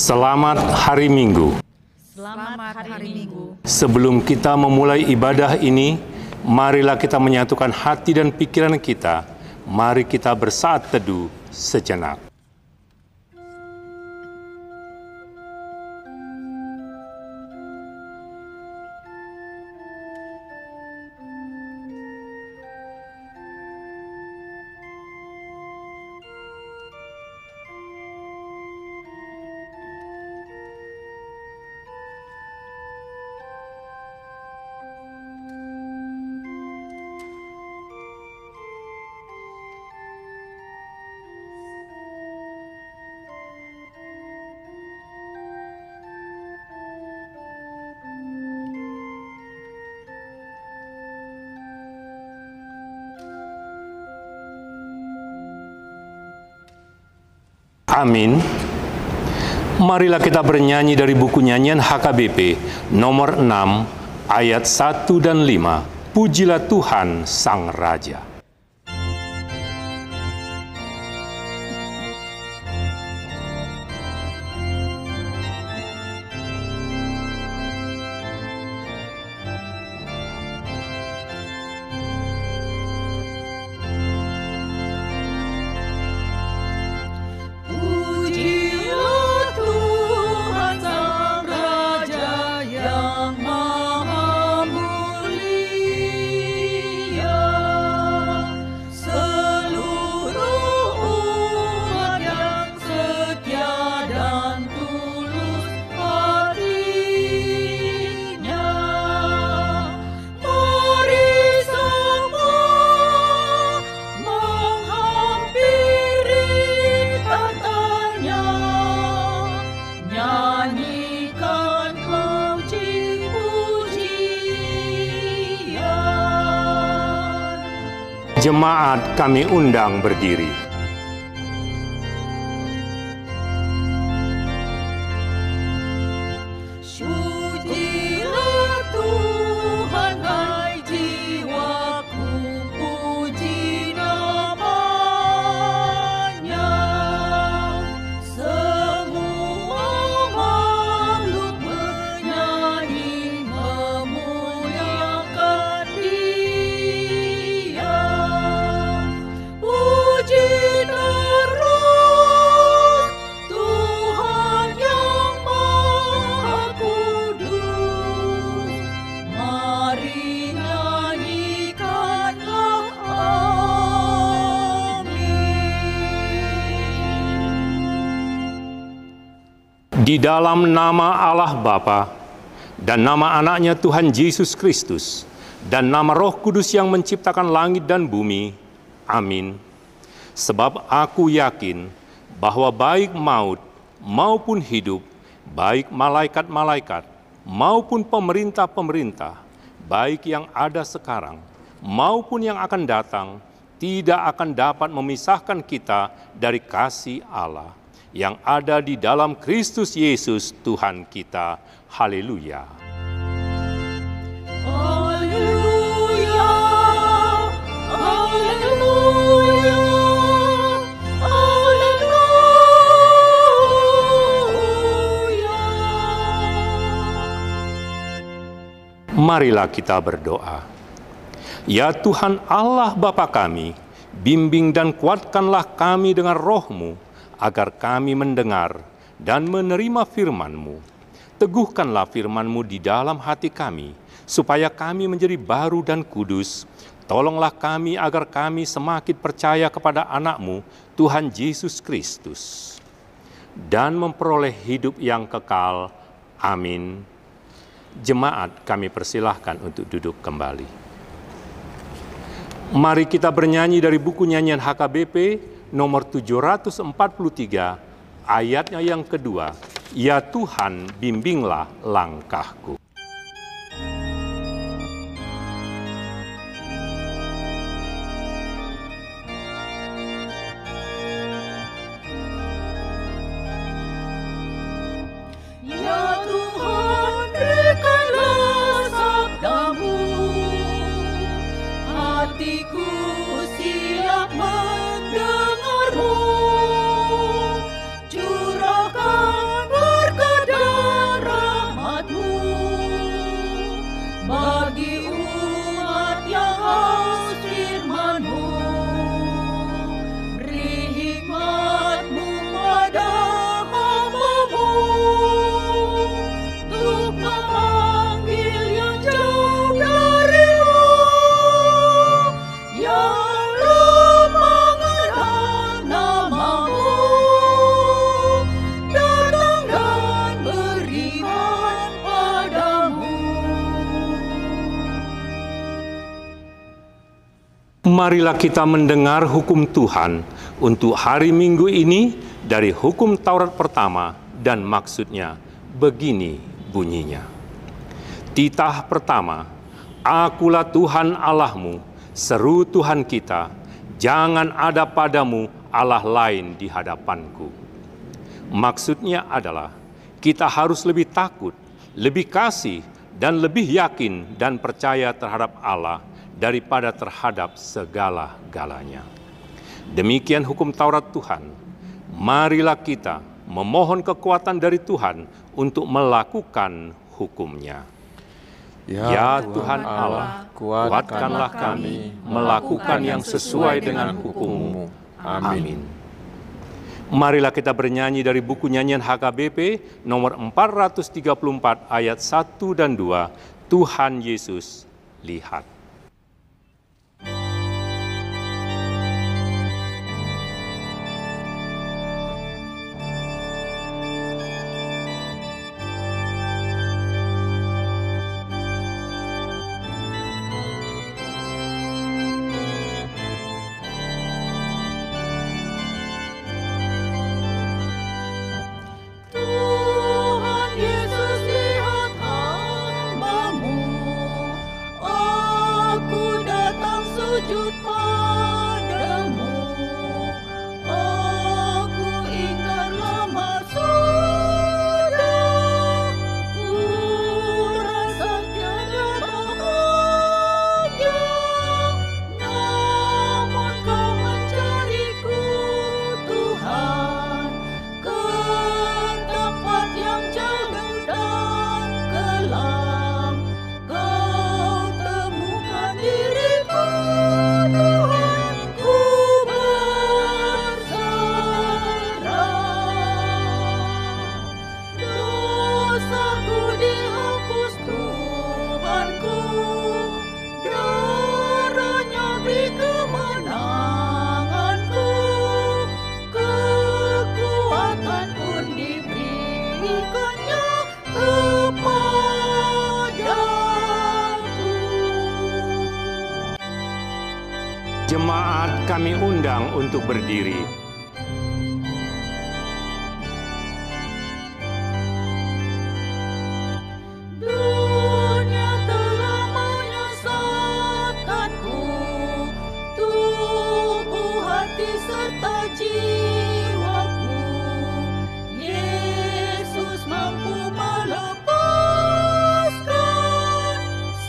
Selamat hari Minggu. Selamat hari Minggu. Sebelum kita memulai ibadah ini, marilah kita menyatukan hati dan pikiran kita. Mari kita bersaat teduh sejenak. Amin. Marilah kita bernyanyi dari buku nyanyian HKBP nomor 6 ayat 1 dan 5. Pujilah Tuhan Sang Raja. Jemaat kami undang berdiri. Pujilah Tuhan, hai jiwaku, puji nama-Nya. Semua makhluk bernyanyi memuliakan Dia. Puji terus Tuhan yang Maha Kudus. Mari nyanyikanlah amin. Di dalam nama Allah Bapa dan nama anaknya Tuhan Yesus Kristus dan nama Roh Kudus yang menciptakan langit dan bumi. Amin. Sebab aku yakin bahwa baik maut maupun hidup, baik malaikat-malaikat maupun pemerintah-pemerintah, baik yang ada sekarang maupun yang akan datang, tidak akan dapat memisahkan kita dari kasih Allah yang ada di dalam Kristus Yesus Tuhan kita. Haleluya. Haleluya, haleluya, haleluya. Marilah kita berdoa. Ya Tuhan Allah Bapa kami, bimbing dan kuatkanlah kami dengan roh-Mu, agar kami mendengar dan menerima firman-Mu. Teguhkanlah firman-Mu di dalam hati kami, supaya kami menjadi baru dan kudus. Tolonglah kami agar kami semakin percaya kepada anak-Mu, Tuhan Yesus Kristus, dan memperoleh hidup yang kekal. Amin. Jemaat kami persilahkan untuk duduk kembali. Mari kita bernyanyi dari buku nyanyian HKBP nomor 743, ayatnya yang kedua. Ya Tuhan, bimbinglah langkahku. Ya Tuhan, berikanlah sabda-Mu, hatiku siap mendengar-Mu. Curahkan Marilah kita mendengar hukum Tuhan untuk hari Minggu ini dari hukum Taurat pertama, dan maksudnya begini bunyinya. Titah pertama, Akulah Tuhan Allahmu, seru Tuhan kita, jangan ada padamu Allah lain di hadapanku. Maksudnya adalah kita harus lebih takut, lebih kasih, dan lebih yakin dan percaya terhadap Allah daripada terhadap segala-galanya. Demikian hukum Taurat Tuhan. Marilah kita memohon kekuatan dari Tuhan untuk melakukan hukum-Nya. Ya Tuhan Allah, kuatkanlah kami melakukan yang sesuai dengan hukum-Mu. Amin. Marilah kita bernyanyi dari buku nyanyian HKBP nomor 434 ayat 1 dan 2, Tuhan Yesus lihat. Jemaat kami undang untuk berdiri. Dunia telah menyesatkanku, tubuh, hati, serta jiwaku. Yesus mampu melepaskan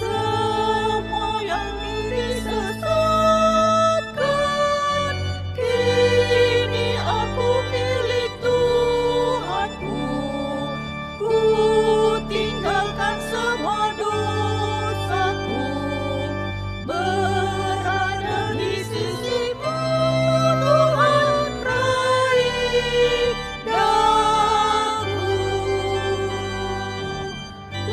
semua yang disesatkan. Kini aku milik Tuhanku, ku tinggalkan semua dosaku, berada di sisi-Mu, Tuhan, raih daku.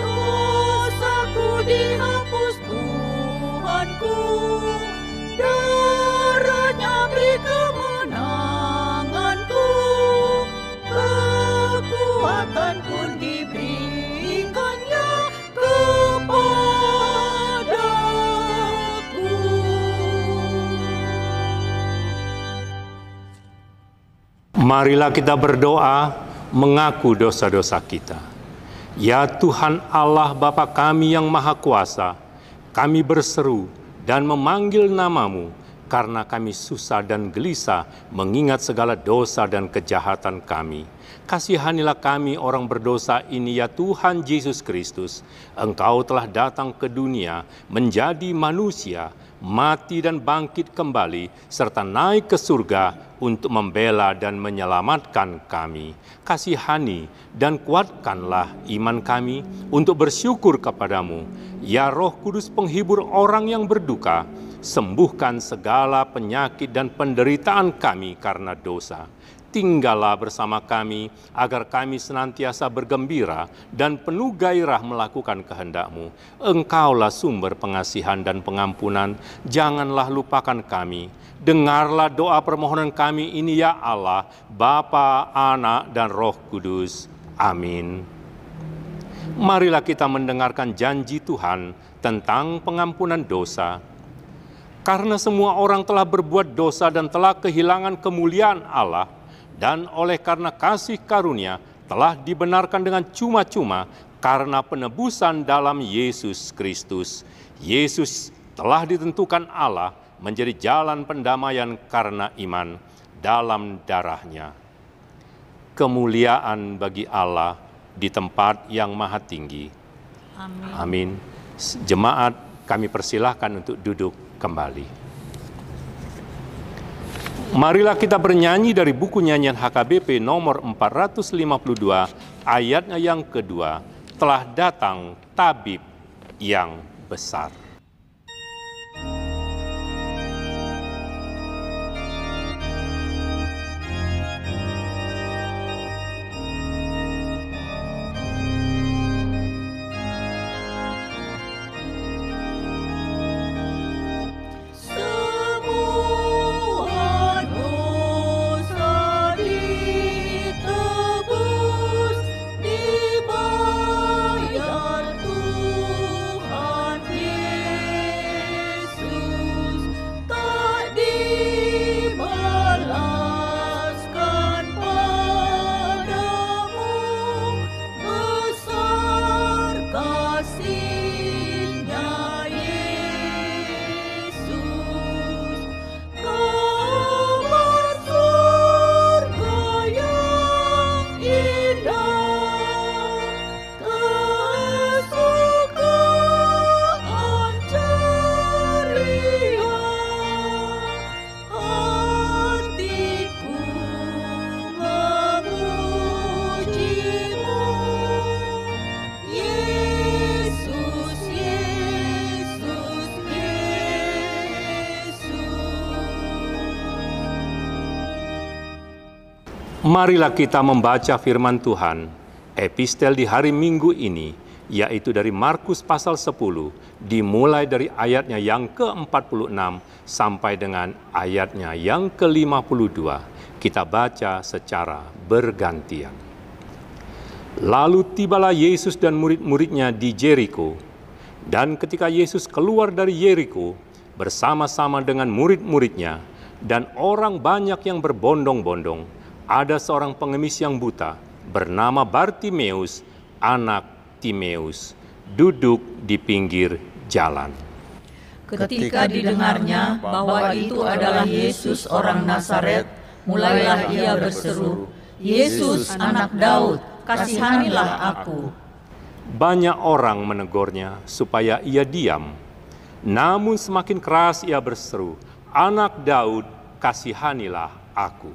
Dosaku dihapus Tuhanku, darah-Nya beri kemenanganku, kekuatan pun diberikannya kepadaku. Marilah kita berdoa mengaku dosa-dosa kita. Ya Tuhan Allah Bapa kami yang Maha Kuasa, kami berseru dan memanggil nama-Mu karena kami susah dan gelisah mengingat segala dosa dan kejahatan kami. Kasihanilah kami orang berdosa ini ya Tuhan Yesus Kristus. Engkau telah datang ke dunia menjadi manusia, mati dan bangkit kembali, serta naik ke surga untuk membela dan menyelamatkan kami. Kasihani dan kuatkanlah iman kami untuk bersyukur kepadamu. Ya Roh Kudus penghibur orang yang berduka, sembuhkan segala penyakit dan penderitaan kami karena dosa. Tinggallah bersama kami, agar kami senantiasa bergembira dan penuh gairah melakukan kehendak-Mu. Engkaulah sumber pengasihan dan pengampunan, janganlah lupakan kami. Dengarlah doa permohonan kami ini ya Allah, Bapa, Anak, dan Roh Kudus. Amin. Marilah kita mendengarkan janji Tuhan tentang pengampunan dosa. Karena semua orang telah berbuat dosa dan telah kehilangan kemuliaan Allah, dan oleh karena kasih karunia telah dibenarkan dengan cuma-cuma karena penebusan dalam Yesus Kristus. Yesus telah ditentukan Allah menjadi jalan pendamaian karena iman dalam darah-Nya. Kemuliaan bagi Allah di tempat yang maha tinggi. Amin. Jemaat, kami persilahkan untuk duduk kembali. Marilah kita bernyanyi dari buku nyanyian HKBP nomor 452, ayatnya yang kedua, telah datang tabib yang besar. Marilah kita membaca firman Tuhan, epistel di hari Minggu ini, yaitu dari Markus pasal 10, dimulai dari ayatnya yang ke-46 sampai dengan ayatnya yang ke-52. Kita baca secara bergantian. Lalu tibalah Yesus dan murid-muridnya di Yeriko, dan ketika Yesus keluar dari Yeriko bersama-sama dengan murid-muridnya dan orang banyak yang berbondong-bondong, ada seorang pengemis yang buta bernama Bartimeus, anak Timeus, duduk di pinggir jalan. Ketika didengarnya bahwa itu adalah Yesus orang Nazaret, mulailah ia berseru, "Yesus anak Daud, kasihanilah aku." Banyak orang menegurnya supaya ia diam. Namun semakin keras ia berseru, "Anak Daud, kasihanilah aku."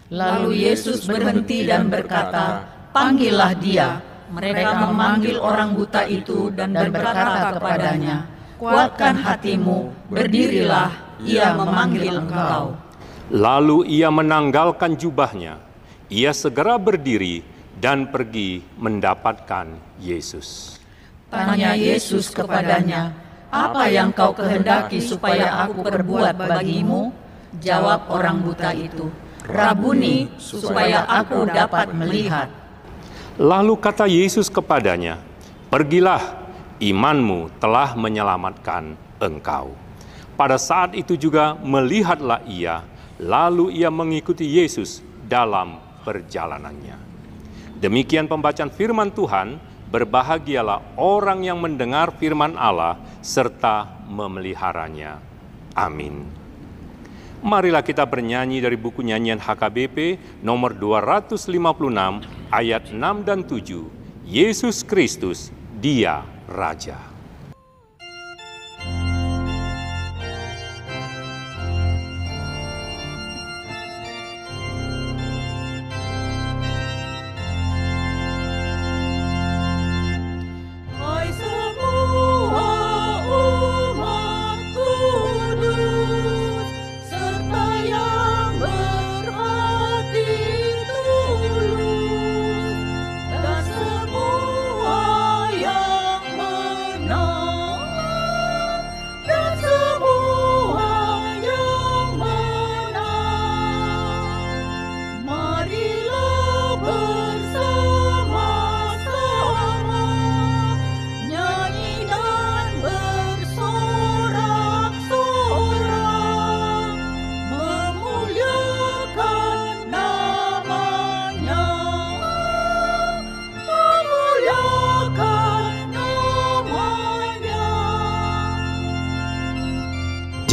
Lalu Yesus berhenti dan berkata, "Panggillah dia." Mereka memanggil orang buta itu dan berkata kepadanya, "Kuatkan hatimu, berdirilah, ia memanggil engkau." Lalu ia menanggalkan jubahnya. Ia segera berdiri dan pergi mendapatkan Yesus. Tanya Yesus kepadanya, "Apa yang kau kehendaki supaya aku perbuat bagimu?" Jawab orang buta itu, "Rabuni, supaya aku dapat melihat." Lalu kata Yesus kepadanya, "Pergilah, imanmu telah menyelamatkan engkau." Pada saat itu juga melihatlah ia, lalu ia mengikuti Yesus dalam perjalanannya. Demikian pembacaan firman Tuhan. Berbahagialah orang yang mendengar firman Allah serta memeliharanya. Amin. Marilah kita bernyanyi dari buku nyanyian HKBP nomor 256 ayat 6 dan 7. Yesus Kristus, Dia Raja. Hai semua umat kudus, serta yang berhati tulus, dan semua yang menang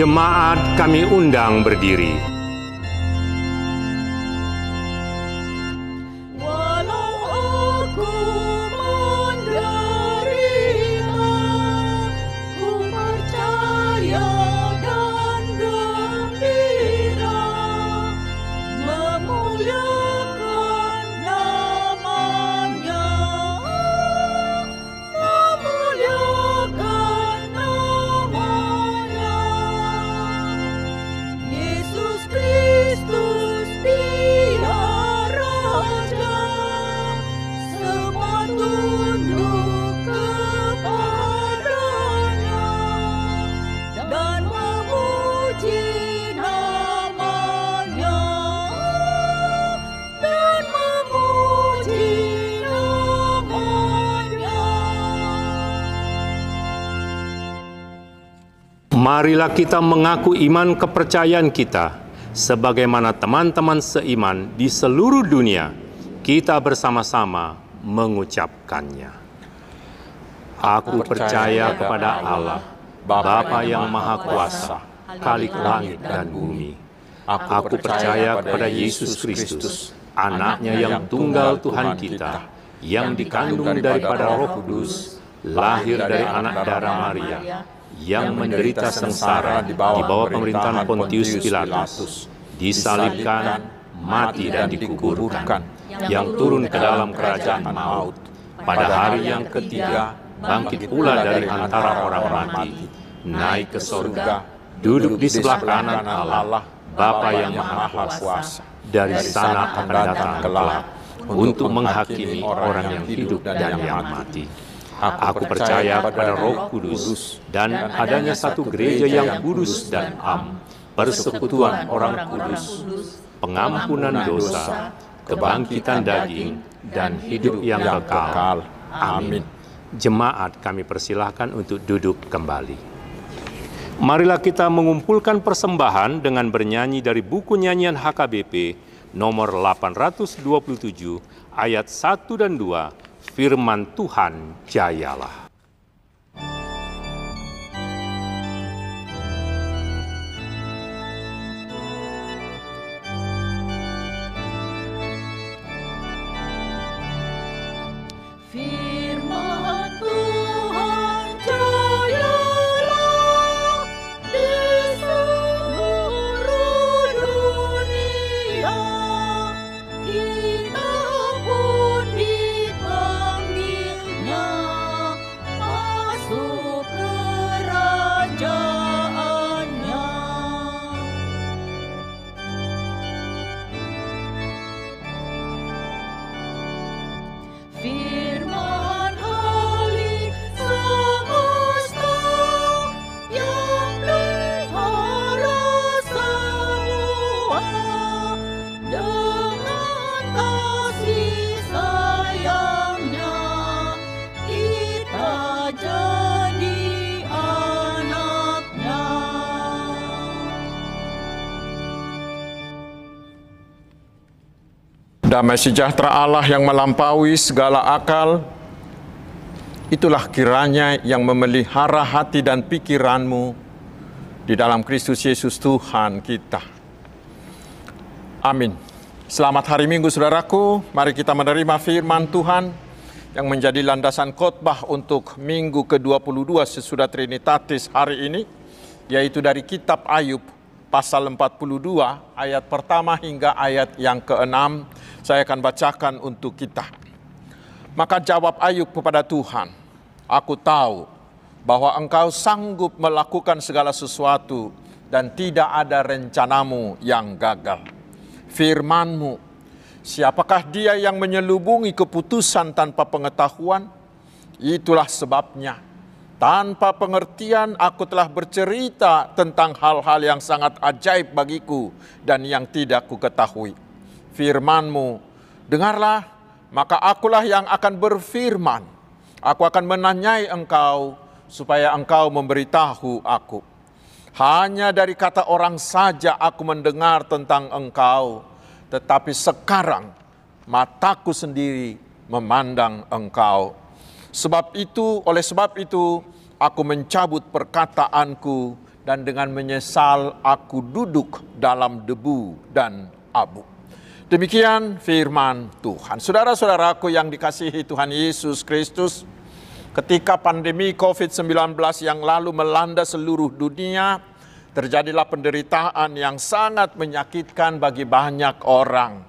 Jemaat kami undang berdiri. Walau aku menderita, ku percaya dan gembira, memuliakan namanya, memuliakan namanya. Yesus Kristus Dia Raja, semua tunduk kepadanya dan memuji namanya, dan memuji namanya. Marilah kita mengaku iman kepercayaan kita, sebagaimana teman-teman seiman di seluruh dunia, kita bersama-sama mengucapkannya. Aku percaya kepada Allah, Bapa yang Maha Kuasa, Khalik langit dan bumi. Aku percaya kepada Yesus Kristus, Anaknya yang tunggal Tuhan kita, yang dikandung daripada Roh Kudus, lahir dari anak darah Maria, yang menderita sengsara di bawah pemerintahan Pontius Pilatus, disalibkan, mati dan dikuburkan, yang turun ke dalam kerajaan maut, pada hari yang ketiga bangkit pula dari antara orang mati, naik ke surga, duduk di sebelah kanan Allah, Bapa yang Maha Kuasa. Dari sana akan datang kelak untuk menghakimi orang yang hidup dan yang mati. Aku percaya pada Roh Kudus dan adanya satu gereja yang kudus dan am, persekutuan orang kudus, pengampunan dosa, kebangkitan daging, dan hidup yang kekal. Amin. Jemaat kami persilahkan untuk duduk kembali. Marilah kita mengumpulkan persembahan dengan bernyanyi dari buku nyanyian HKBP nomor 827 ayat 1 dan 2. Firman Tuhan jayalah. Firman Tuhan jayalah di seluruh dunia, kita pun dipanggilnya masuk kerajaannya. Firman ahli semesta yang pelihara semua, dengan kasih sayangnya kita jadi anaknya. Damai sejahtera Allah yang melampaui segala akal, itulah kiranya yang memelihara hati dan pikiranmu di dalam Kristus Yesus Tuhan kita. Amin. Selamat hari Minggu saudaraku, mari kita menerima firman Tuhan yang menjadi landasan khotbah untuk minggu ke-22 sesudah Trinitatis hari ini, yaitu dari kitab Ayub pasal 42 ayat pertama hingga ayat yang ke-6. Saya akan bacakan untuk kita. Maka jawab Ayub kepada Tuhan, aku tahu bahwa engkau sanggup melakukan segala sesuatu dan tidak ada rencanamu yang gagal. Firman-Mu, siapakah dia yang menyelubungi keputusan tanpa pengetahuan? Itulah sebabnya, tanpa pengertian aku telah bercerita tentang hal-hal yang sangat ajaib bagiku dan yang tidak kuketahui. Firman-Mu, dengarlah, maka akulah yang akan berfirman. Aku akan menanyai engkau, supaya engkau memberitahu aku. Hanya dari kata orang saja aku mendengar tentang engkau, tetapi sekarang mataku sendiri memandang engkau. Oleh sebab itu, aku mencabut perkataanku dan dengan menyesal aku duduk dalam debu dan abu. Demikian firman Tuhan. Saudara-saudaraku yang dikasihi Tuhan Yesus Kristus, ketika pandemi COVID-19 yang lalu melanda seluruh dunia, terjadilah penderitaan yang sangat menyakitkan bagi banyak orang.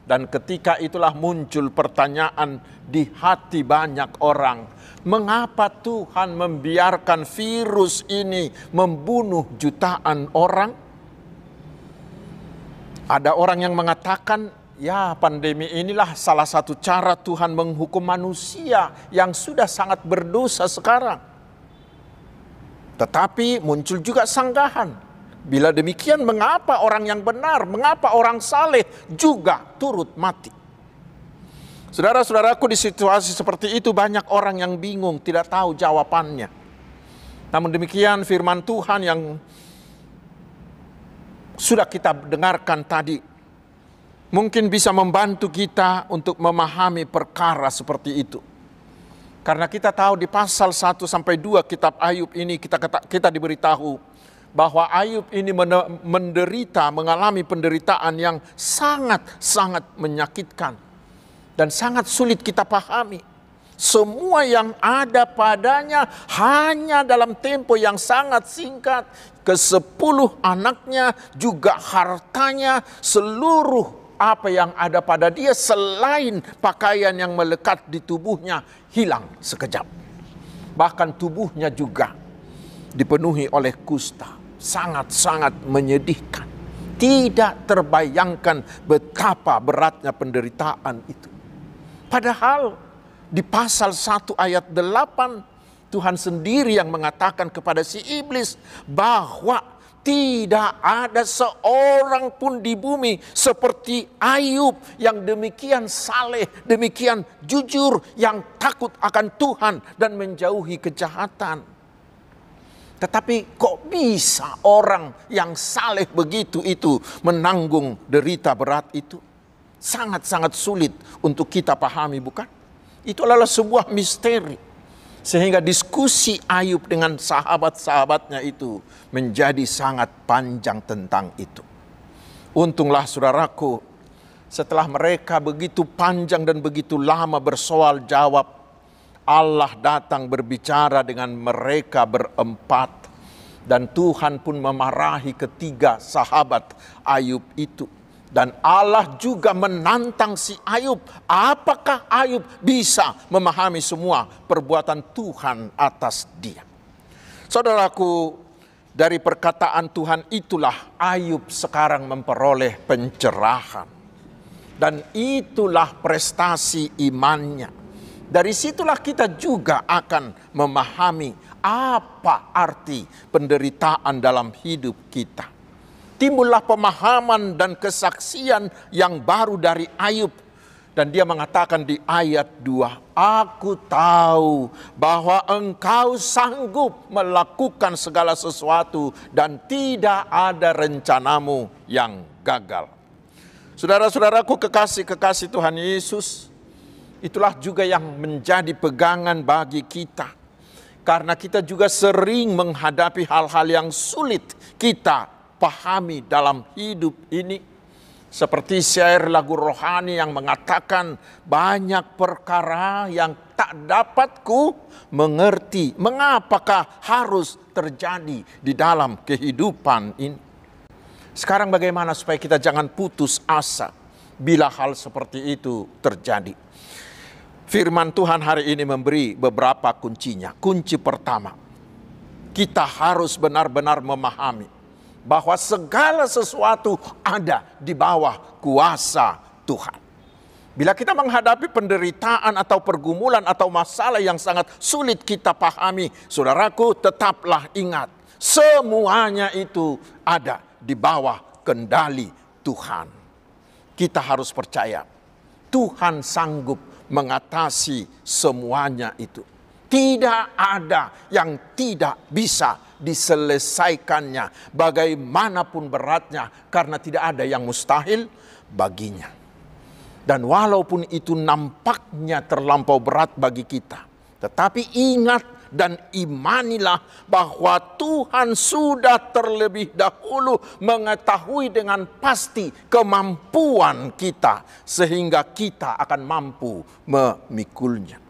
Dan ketika itulah muncul pertanyaan di hati banyak orang, mengapa Tuhan membiarkan virus ini membunuh jutaan orang? Ada orang yang mengatakan, ya pandemi inilah salah satu cara Tuhan menghukum manusia yang sudah sangat berdosa sekarang. Tetapi muncul juga sanggahan. Bila demikian, mengapa orang yang benar, mengapa orang saleh juga turut mati? Saudara-saudaraku, di situasi seperti itu banyak orang yang bingung, tidak tahu jawabannya. Namun demikian firman Tuhan yang sudah kita dengarkan tadi mungkin bisa membantu kita untuk memahami perkara seperti itu. Karena kita tahu di pasal 1-2 kitab Ayub ini kita diberitahu bahwa Ayub ini mengalami penderitaan yang sangat-sangat menyakitkan dan sangat sulit kita pahami. Semua yang ada padanya hanya dalam tempo yang sangat singkat. Ke-10 anaknya, juga hartanya, seluruh apa yang ada pada dia selain pakaian yang melekat di tubuhnya hilang sekejap. Bahkan tubuhnya juga dipenuhi oleh kusta. Sangat-sangat menyedihkan. Tidak terbayangkan betapa beratnya penderitaan itu. Padahal di pasal 1 ayat 8 Tuhan sendiri yang mengatakan kepada si iblis bahwa tidak ada seorang pun di bumi seperti Ayub yang demikian saleh, demikian jujur, yang takut akan Tuhan dan menjauhi kejahatan. Tetapi kok bisa orang yang saleh begitu itu menanggung derita berat itu? Sangat-sangat sulit untuk kita pahami, bukan? Itu adalah sebuah misteri. Sehingga diskusi Ayub dengan sahabat-sahabatnya itu menjadi sangat panjang tentang itu. Untunglah saudaraku, setelah mereka begitu panjang dan begitu lama bersoal jawab, Allah datang berbicara dengan mereka berempat. Dan Tuhan pun memarahi ketiga sahabat Ayub itu. Dan Allah juga menantang si Ayub. Apakah Ayub bisa memahami semua perbuatan Tuhan atas dia? Saudaraku, dari perkataan Tuhan itulah Ayub sekarang memperoleh pencerahan. Dan itulah prestasi imannya. Dari situlah kita juga akan memahami apa arti penderitaan dalam hidup kita. Timbullah pemahaman dan kesaksian yang baru dari Ayub. Dan dia mengatakan di ayat 2, aku tahu bahwa engkau sanggup melakukan segala sesuatu dan tidak ada rencanamu yang gagal. Saudara-saudaraku, kekasih-kekasih Tuhan Yesus, itulah juga yang menjadi pegangan bagi kita. Karena kita juga sering menghadapi hal-hal yang sulit kita pahami dalam hidup ini. Seperti syair lagu rohani yang mengatakan, banyak perkara yang tak dapat ku mengerti. Mengapakah harus terjadi di dalam kehidupan ini? Sekarang bagaimana supaya kita jangan putus asa bila hal seperti itu terjadi? Firman Tuhan hari ini memberi beberapa kuncinya. Kunci pertama, kita harus benar-benar memahami bahwa segala sesuatu ada di bawah kuasa Tuhan. Bila kita menghadapi penderitaan atau pergumulan atau masalah yang sangat sulit kita pahami, saudaraku, tetaplah ingat, semuanya itu ada di bawah kendali Tuhan. Kita harus percaya, Tuhan sanggup mengatasi semuanya itu. Tidak ada yang tidak bisa diselesaikannya, bagaimanapun beratnya, karena tidak ada yang mustahil baginya. Dan walaupun itu nampaknya terlampau berat bagi kita, tetapi ingat dan imanilah bahwa Tuhan sudah terlebih dahulu mengetahui dengan pasti kemampuan kita, sehingga kita akan mampu memikulnya.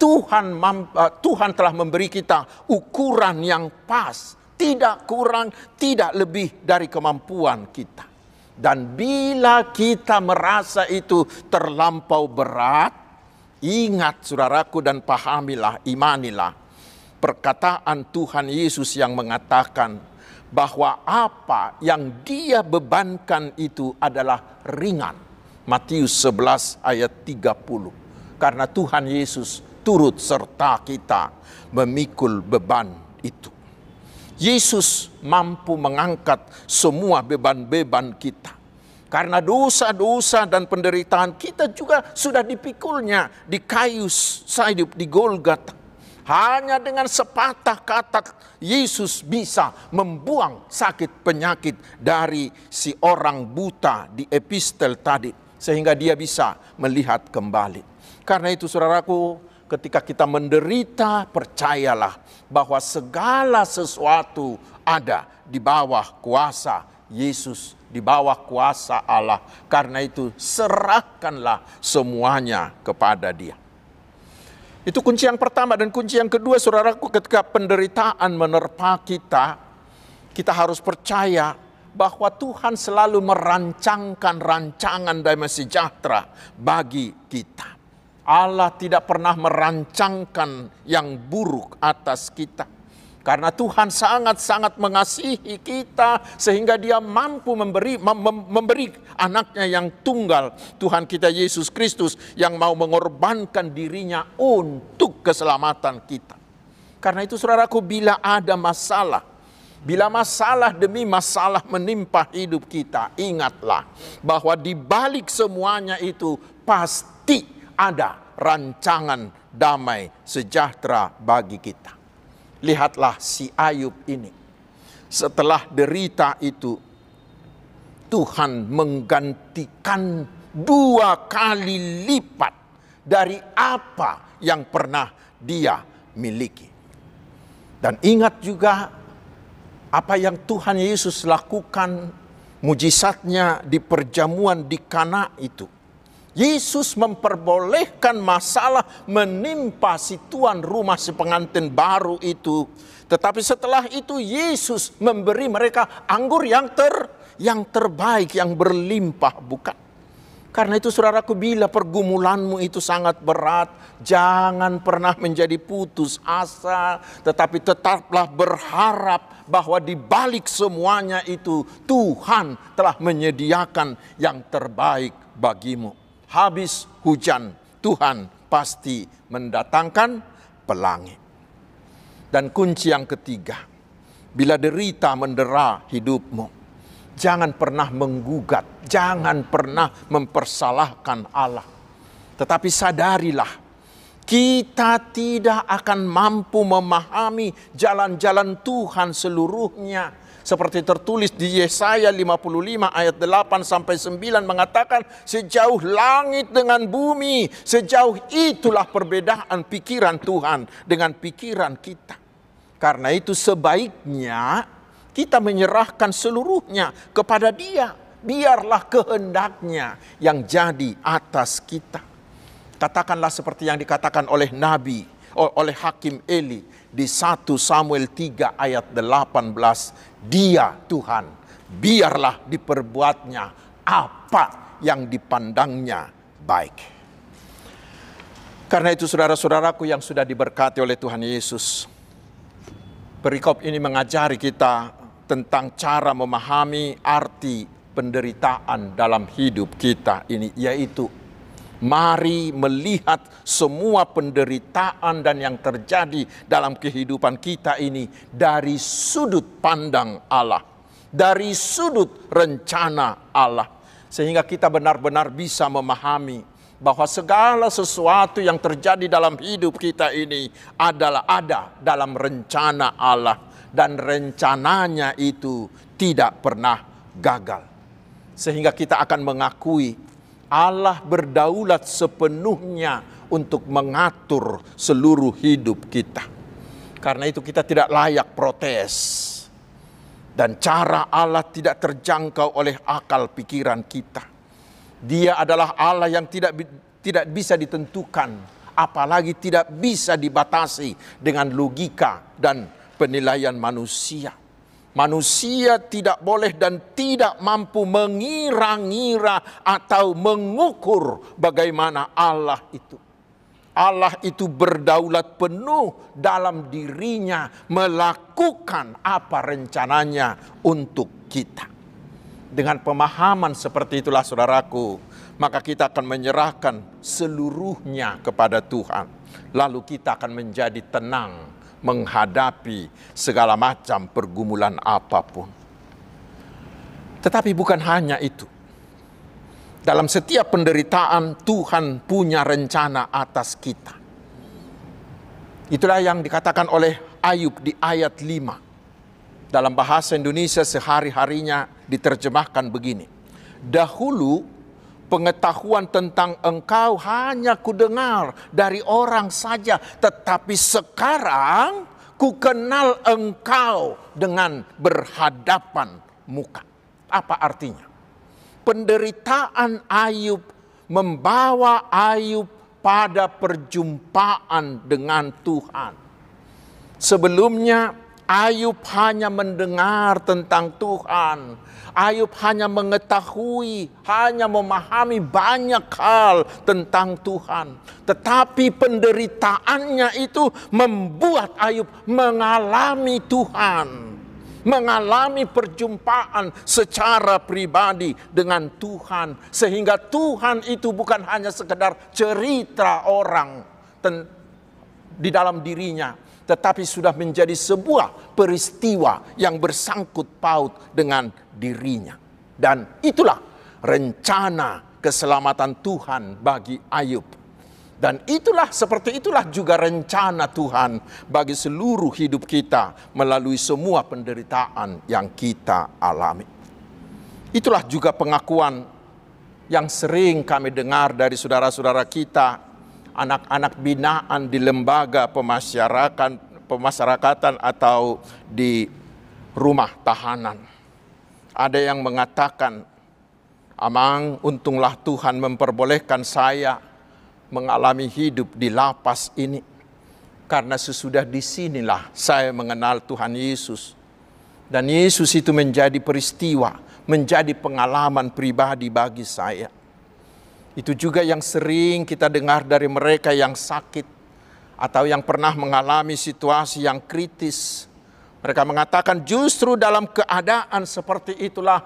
Tuhan telah memberi kita ukuran yang pas, tidak kurang, tidak lebih dari kemampuan kita. Dan bila kita merasa itu terlampau berat, ingat saudaraku dan pahamilah, imanilah perkataan Tuhan Yesus yang mengatakan bahwa apa yang Dia bebankan itu adalah ringan. Matius 11 ayat 30. Karena Tuhan Yesus turut serta kita memikul beban itu. Yesus mampu mengangkat semua beban-beban kita. Karena dosa-dosa dan penderitaan kita juga sudah dipikulnya di kayu salib di Golgota. Hanya dengan sepatah kata Yesus bisa membuang sakit penyakit dari si orang buta di epistel tadi, sehingga dia bisa melihat kembali. Karena itu saudaraku, ketika kita menderita, percayalah bahwa segala sesuatu ada di bawah kuasa Yesus, di bawah kuasa Allah. Karena itu serahkanlah semuanya kepada Dia. Itu kunci yang pertama. Dan kunci yang kedua saudaraku, ketika penderitaan menerpa kita, kita harus percaya bahwa Tuhan selalu merancangkan rancangan damai sejahtera bagi kita. Allah tidak pernah merancangkan yang buruk atas kita. Karena Tuhan sangat-sangat mengasihi kita sehingga Dia mampu memberi anaknya yang tunggal, Tuhan kita Yesus Kristus, yang mau mengorbankan dirinya untuk keselamatan kita. Karena itu saudaraku, bila ada masalah, bila masalah demi masalah menimpa hidup kita, ingatlah bahwa di balik semuanya itu pasti ada rancangan damai sejahtera bagi kita. Lihatlah si Ayub ini. Setelah derita itu, Tuhan menggantikan 2 kali lipat dari apa yang pernah dia miliki. Dan ingat juga apa yang Tuhan Yesus lakukan, mujizatnya di perjamuan di Kana itu. Yesus memperbolehkan masalah menimpa si tuan rumah si pengantin baru itu. Tetapi setelah itu Yesus memberi mereka anggur yang terbaik, yang berlimpah, bukan? Karena itu saudaraku, bila pergumulanmu itu sangat berat, jangan pernah menjadi putus asa, tetapi tetaplah berharap bahwa di balik semuanya itu Tuhan telah menyediakan yang terbaik bagimu. Habis hujan, Tuhan pasti mendatangkan pelangi. Dan kunci yang ketiga, bila derita mendera hidupmu, jangan pernah menggugat, jangan pernah mempersalahkan Allah. Tetapi sadarilah, kita tidak akan mampu memahami jalan-jalan Tuhan seluruhnya. Seperti tertulis di Yesaya 55 ayat 8-9 mengatakan, sejauh langit dengan bumi, sejauh itulah perbedaan pikiran Tuhan dengan pikiran kita. Karena itu sebaiknya kita menyerahkan seluruhnya kepada Dia. Biarlah kehendaknya yang jadi atas kita. Katakanlah seperti yang dikatakan oleh Nabi, oleh Hakim Eli di 1 Samuel 3 ayat 18. Dia Tuhan, biarlah diperbuatnya apa yang dipandangnya baik. Karena itu saudara-saudaraku yang sudah diberkati oleh Tuhan Yesus, perikop ini mengajari kita tentang cara memahami arti penderitaan dalam hidup kita ini, yaitu mari melihat semua penderitaan dan yang terjadi dalam kehidupan kita ini dari sudut pandang Allah, dari sudut rencana Allah, sehingga kita benar-benar bisa memahami bahwa segala sesuatu yang terjadi dalam hidup kita ini adalah ada dalam rencana Allah, dan rencananya itu tidak pernah gagal. Sehingga kita akan mengakui Allah berdaulat sepenuhnya untuk mengatur seluruh hidup kita. Karena itu kita tidak layak protes. Dan cara Allah tidak terjangkau oleh akal pikiran kita. Dia adalah Allah yang tidak bisa ditentukan, apalagi tidak bisa dibatasi dengan logika dan penilaian manusia. Manusia tidak boleh dan tidak mampu mengira-ngira atau mengukur bagaimana Allah itu. Allah itu berdaulat penuh dalam dirinya melakukan apa rencananya untuk kita. Dengan pemahaman seperti itulah saudaraku, maka kita akan menyerahkan seluruhnya kepada Tuhan. Lalu kita akan menjadi tenang menghadapi segala macam pergumulan apapun. Tetapi bukan hanya itu. Dalam setiap penderitaan Tuhan punya rencana atas kita. Itulah yang dikatakan oleh Ayub di ayat 5. Dalam bahasa Indonesia sehari-harinya diterjemahkan begini. Dahulu pengetahuan tentang engkau hanya kudengar dari orang saja. Tetapi sekarang ku kenal engkau dengan berhadapan muka. Apa artinya? Penderitaan Ayub membawa Ayub pada perjumpaan dengan Tuhan. Sebelumnya Ayub hanya mendengar tentang Tuhan. Ayub hanya mengetahui, hanya memahami banyak hal tentang Tuhan. Tetapi penderitaannya itu membuat Ayub mengalami Tuhan. Mengalami perjumpaan secara pribadi dengan Tuhan. Sehingga Tuhan itu bukan hanya sekedar cerita orang di dalam dirinya, tetapi sudah menjadi sebuah peristiwa yang bersangkut paut dengan dirinya. Dan itulah rencana keselamatan Tuhan bagi Ayub. Dan seperti itulah juga rencana Tuhan bagi seluruh hidup kita melalui semua penderitaan yang kita alami. Itulah juga pengakuan yang sering kami dengar dari saudara-saudara kita, anak-anak binaan di lembaga pemasyarakatan atau di rumah tahanan. Ada yang mengatakan, "Amang, untunglah Tuhan memperbolehkan saya mengalami hidup di lapas ini. Karena sesudah disinilah saya mengenal Tuhan Yesus. Dan Yesus itu menjadi peristiwa, menjadi pengalaman pribadi bagi saya." Itu juga yang sering kita dengar dari mereka yang sakit atau yang pernah mengalami situasi yang kritis. Mereka mengatakan justru dalam keadaan seperti itulah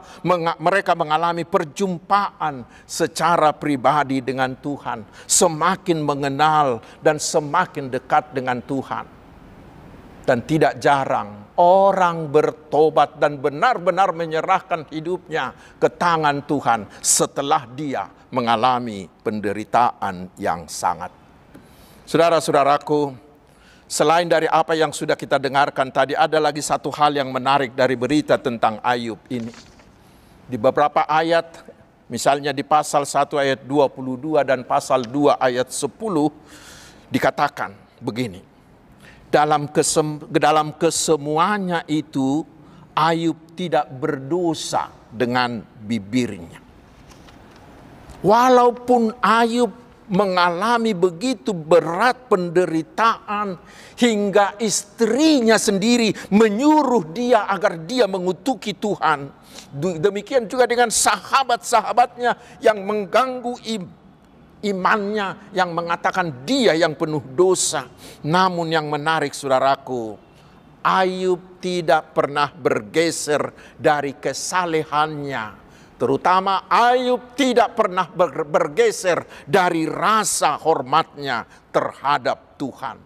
mereka mengalami perjumpaan secara pribadi dengan Tuhan. Semakin mengenal dan semakin dekat dengan Tuhan. Dan tidak jarang orang bertobat dan benar-benar menyerahkan hidupnya ke tangan Tuhan setelah dia mengalami penderitaan yang sangat. Saudara-saudaraku, selain dari apa yang sudah kita dengarkan tadi, ada lagi satu hal yang menarik dari berita tentang Ayub ini. Di beberapa ayat, misalnya di pasal 1 ayat 22 dan pasal 2 ayat 10, dikatakan begini. Dalam kesemuanya itu, Ayub tidak berdosa dengan bibirnya. Walaupun Ayub mengalami begitu berat penderitaan hingga istrinya sendiri menyuruh dia agar dia mengutuki Tuhan. Demikian juga dengan sahabat-sahabatnya yang mengganggu imannya, yang mengatakan dia yang penuh dosa. Namun yang menarik saudaraku, Ayub tidak pernah bergeser dari kesalehannya. Terutama Ayub tidak pernah bergeser dari rasa hormatnya terhadap Tuhan.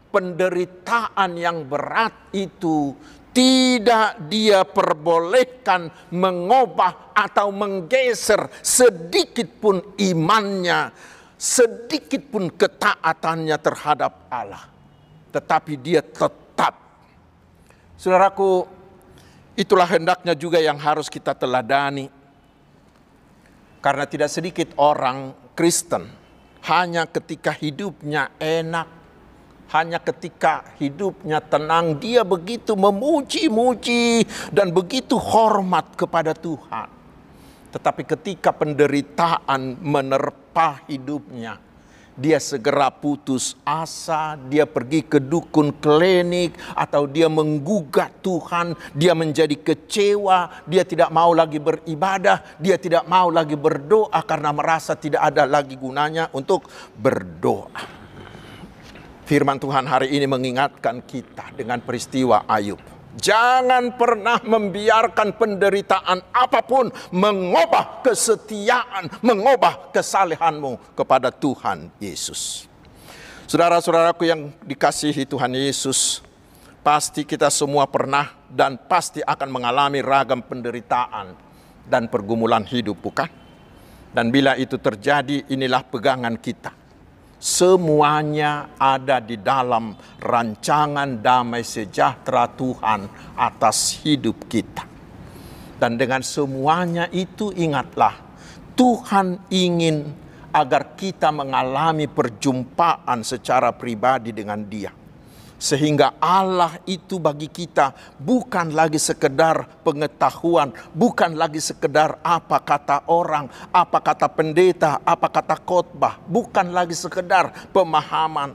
Penderitaan yang berat itu tidak dia perbolehkan mengubah atau menggeser sedikit pun imannya, sedikit pun ketaatannya terhadap Allah. Tetapi dia tetap, saudaraku, itulah hendaknya juga yang harus kita teladani. Karena tidak sedikit orang Kristen hanya ketika hidupnya enak, Hanya ketika hidupnya tenang, dia begitu memuji-muji dan begitu hormat kepada Tuhan. Tetapi ketika penderitaan menerpa hidupnya, dia segera putus asa, dia pergi ke dukun klinik, atau dia menggugat Tuhan, dia menjadi kecewa, dia tidak mau lagi beribadah, dia tidak mau lagi berdoa karena merasa tidak ada lagi gunanya untuk berdoa. Firman Tuhan hari ini mengingatkan kita dengan peristiwa Ayub. Jangan pernah membiarkan penderitaan apapun mengubah kesetiaan, mengubah kesalehanmu kepada Tuhan Yesus. Saudara-saudaraku yang dikasihi Tuhan Yesus, pasti kita semua pernah dan pasti akan mengalami ragam penderitaan dan pergumulan hidup, bukan? Dan bila itu terjadi, inilah pegangan kita. Semuanya ada di dalam rancangan damai sejahtera Tuhan atas hidup kita. Dan dengan semuanya itu ingatlah, Tuhan ingin agar kita mengalami perjumpaan secara pribadi dengan Dia. Sehingga Allah itu bagi kita bukan lagi sekedar pengetahuan, bukan lagi sekedar apa kata orang, apa kata pendeta, apa kata khotbah, bukan lagi sekedar pemahaman.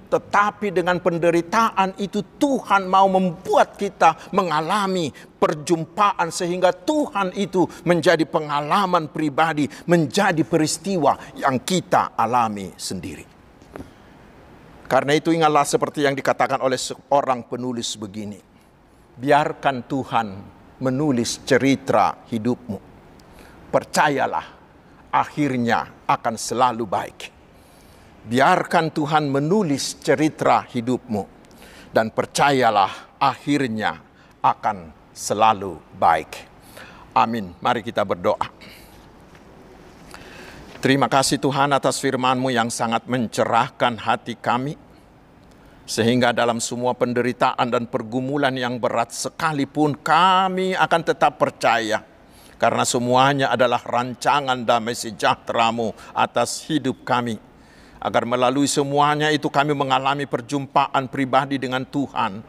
Tetapi dengan penderitaan itu Tuhan mau membuat kita mengalami perjumpaan sehingga Tuhan itu menjadi pengalaman pribadi, menjadi peristiwa yang kita alami sendiri. Karena itu ingatlah seperti yang dikatakan oleh seorang penulis begini. Biarkan Tuhan menulis cerita hidupmu. Percayalah, akhirnya akan selalu baik. Biarkan Tuhan menulis cerita hidupmu. Dan percayalah, akhirnya akan selalu baik. Amin. Mari kita berdoa. Terima kasih Tuhan atas firman-Mu yang sangat mencerahkan hati kami. Sehingga dalam semua penderitaan dan pergumulan yang berat sekalipun kami akan tetap percaya. Karena semuanya adalah rancangan damai sejahtera-Mu atas hidup kami. Agar melalui semuanya itu kami mengalami perjumpaan pribadi dengan Tuhan.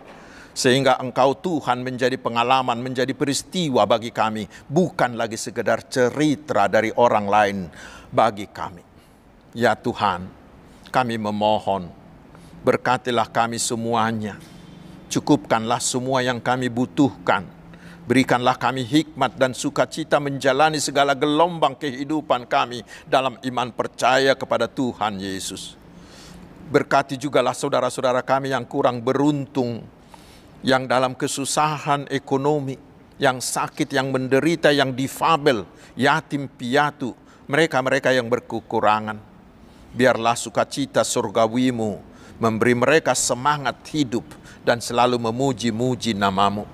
Sehingga Engkau Tuhan menjadi pengalaman, menjadi peristiwa bagi kami. Bukan lagi sekedar cerita dari orang lain bagi kami. Ya Tuhan, kami memohon, berkatilah kami semuanya. Cukupkanlah semua yang kami butuhkan. Berikanlah kami hikmat dan sukacita menjalani segala gelombang kehidupan kami dalam iman percaya kepada Tuhan Yesus. Berkati jugalah saudara-saudara kami yang kurang beruntung, yang dalam kesusahan ekonomi, yang sakit, yang menderita, yang difabel, yatim piatu, mereka-mereka yang berkekurangan. Biarlah sukacita surgawi-Mu memberi mereka semangat hidup dan selalu memuji-muji nama-Mu.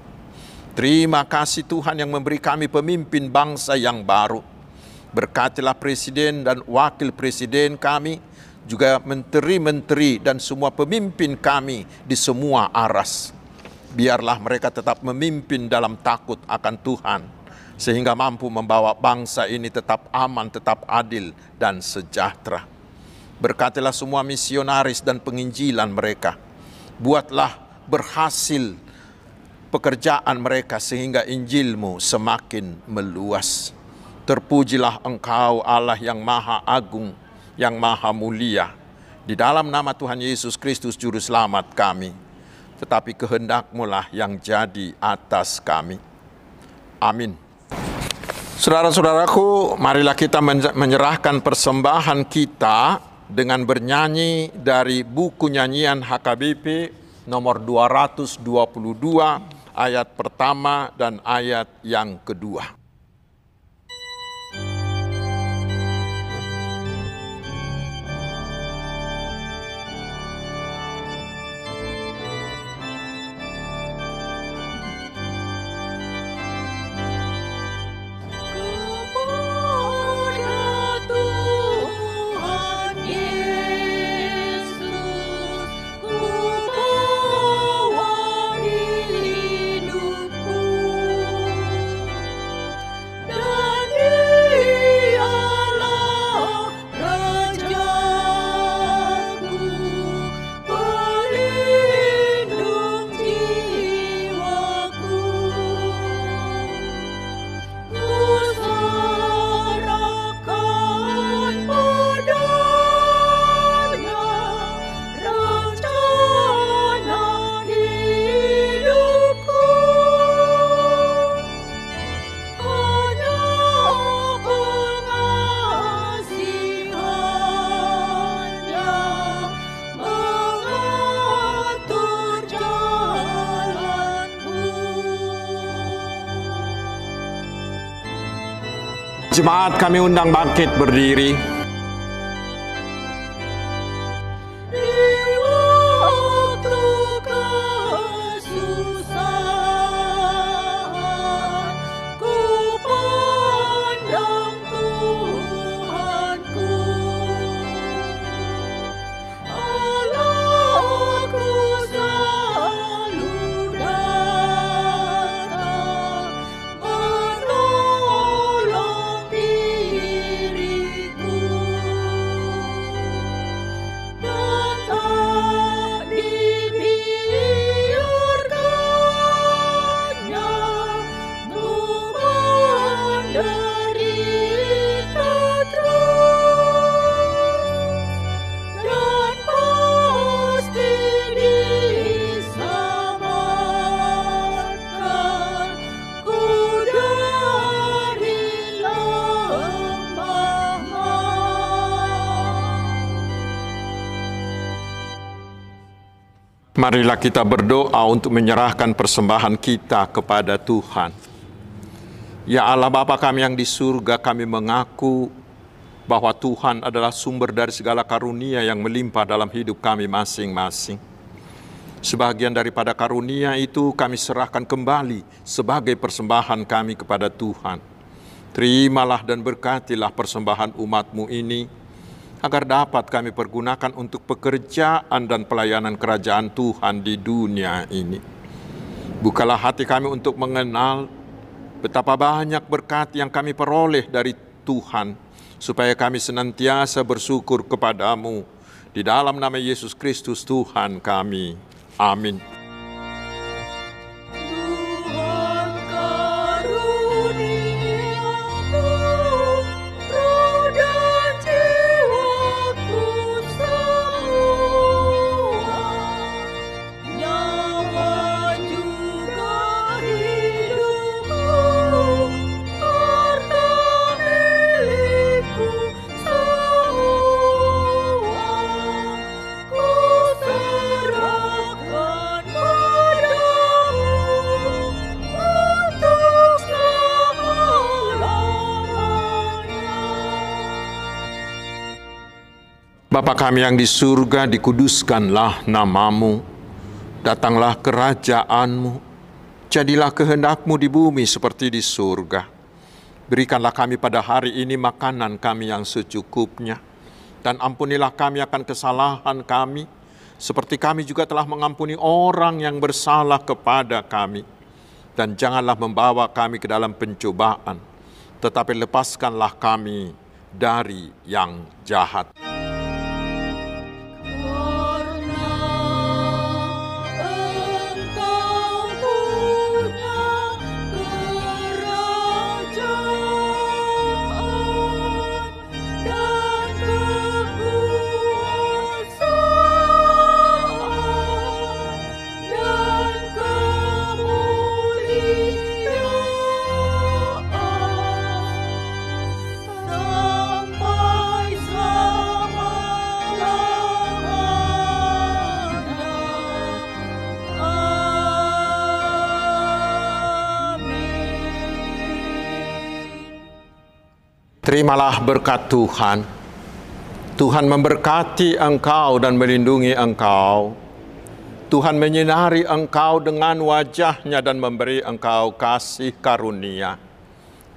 Terima kasih Tuhan yang memberi kami pemimpin bangsa yang baru. Berkatilah presiden dan wakil presiden kami, juga menteri-menteri dan semua pemimpin kami di semua aras. Biarlah mereka tetap memimpin dalam takut akan Tuhan, sehingga mampu membawa bangsa ini tetap aman, tetap adil, dan sejahtera. Berkatilah semua misionaris dan penginjilan mereka. Buatlah berhasil pekerjaan mereka sehingga Injil-Mu semakin meluas. Terpujilah Engkau Allah yang Maha Agung, yang Maha Mulia. Di dalam nama Tuhan Yesus Kristus Juru Selamat kami. Tetapi kehendak-Mu lah yang jadi atas kami. Amin. Saudara-saudaraku, marilah kita menyerahkan persembahan kita dengan bernyanyi dari buku nyanyian HKBP nomor 222 ayat pertama dan ayat yang kedua. Jemaat kami undang bangkit berdiri. Marilah kita berdoa untuk menyerahkan persembahan kita kepada Tuhan. Ya Allah Bapa kami yang di surga, kami mengaku bahwa Tuhan adalah sumber dari segala karunia yang melimpah dalam hidup kami masing-masing. Sebagian daripada karunia itu kami serahkan kembali sebagai persembahan kami kepada Tuhan. Terimalah dan berkatilah persembahan umat-Mu ini, agar dapat kami pergunakan untuk pekerjaan dan pelayanan kerajaan Tuhan di dunia ini. Bukalah hati kami untuk mengenal betapa banyak berkat yang kami peroleh dari Tuhan, supaya kami senantiasa bersyukur kepadamu. Di dalam nama Yesus Kristus Tuhan kami. Amin. Bapa kami yang di surga, dikuduskanlah nama-Mu, datanglah kerajaan-Mu, jadilah kehendak-Mu di bumi seperti di surga. Berikanlah kami pada hari ini makanan kami yang secukupnya, dan ampunilah kami akan kesalahan kami, seperti kami juga telah mengampuni orang yang bersalah kepada kami. Dan janganlah membawa kami ke dalam pencobaan, tetapi lepaskanlah kami dari yang jahat. Terimalah berkat Tuhan. Tuhan memberkati engkau dan melindungi engkau. Tuhan menyinari engkau dengan wajah-Nya dan memberi engkau kasih karunia.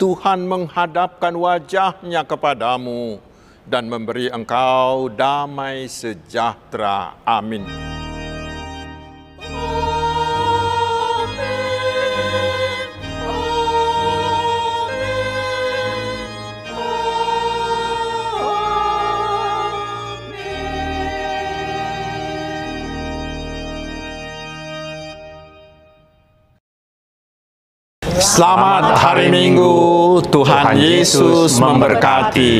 Tuhan menghadapkan wajah-Nya kepadamu dan memberi engkau damai sejahtera. Amin. Selamat hari Minggu, Tuhan Yesus memberkati.